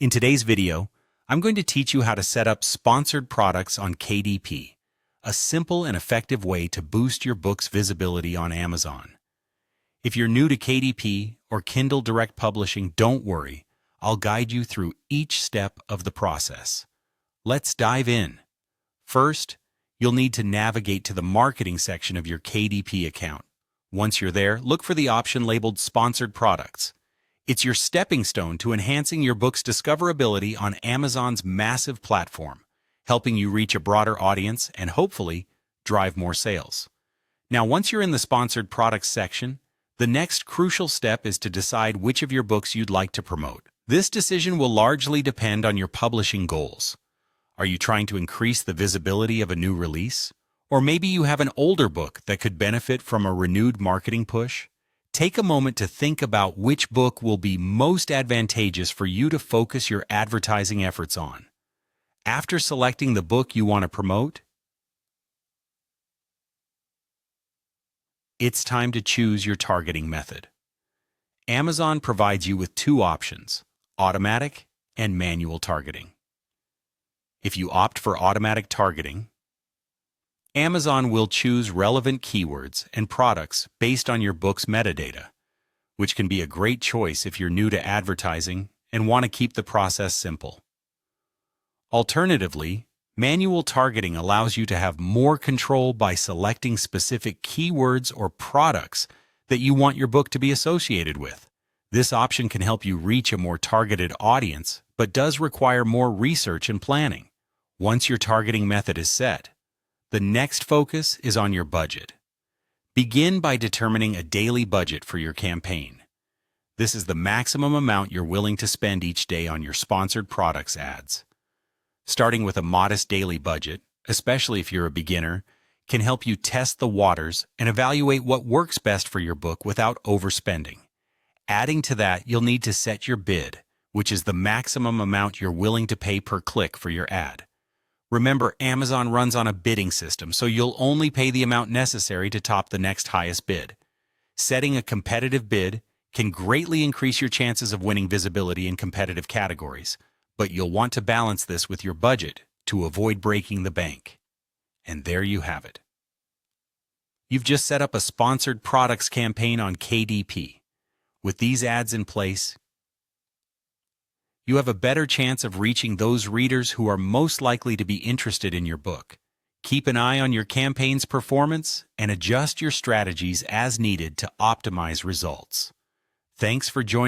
In today's video, I'm going to teach you how to set up sponsored products on KDP, a simple and effective way to boost your book's visibility on Amazon. If you're new to KDP or Kindle Direct Publishing, don't worry. I'll guide you through each step of the process. Let's dive in. First, you'll need to navigate to the marketing section of your KDP account. Once you're there, look for the option labeled Sponsored Products. It's your stepping stone to enhancing your book's discoverability on Amazon's massive platform, helping you reach a broader audience and hopefully drive more sales. Now, once you're in the Sponsored Products section, the next crucial step is to decide which of your books you'd like to promote. This decision will largely depend on your publishing goals. Are you trying to increase the visibility of a new release? Or maybe you have an older book that could benefit from a renewed marketing push? Take a moment to think about which book will be most advantageous for you to focus your advertising efforts on. After selecting the book you want to promote, it's time to choose your targeting method. Amazon provides you with two options: automatic and manual targeting. If you opt for automatic targeting, Amazon will choose relevant keywords and products based on your book's metadata, which can be a great choice if you're new to advertising and want to keep the process simple. Alternatively, manual targeting allows you to have more control by selecting specific keywords or products that you want your book to be associated with. This option can help you reach a more targeted audience, but does require more research and planning. Once your targeting method is set, the next focus is on your budget. Begin by determining a daily budget for your campaign. This is the maximum amount you're willing to spend each day on your sponsored products ads. Starting with a modest daily budget, especially if you're a beginner, can help you test the waters and evaluate what works best for your book without overspending. Adding to that, you'll need to set your bid, which is the maximum amount you're willing to pay per click for your ad. Remember, Amazon runs on a bidding system, so you'll only pay the amount necessary to top the next highest bid. Setting a competitive bid can greatly increase your chances of winning visibility in competitive categories, but you'll want to balance this with your budget to avoid breaking the bank. And there you have it. You've just set up a sponsored products campaign on KDP. With these ads in place, you have a better chance of reaching those readers who are most likely to be interested in your book. Keep an eye on your campaign's performance and adjust your strategies as needed to optimize results. Thanks for joining.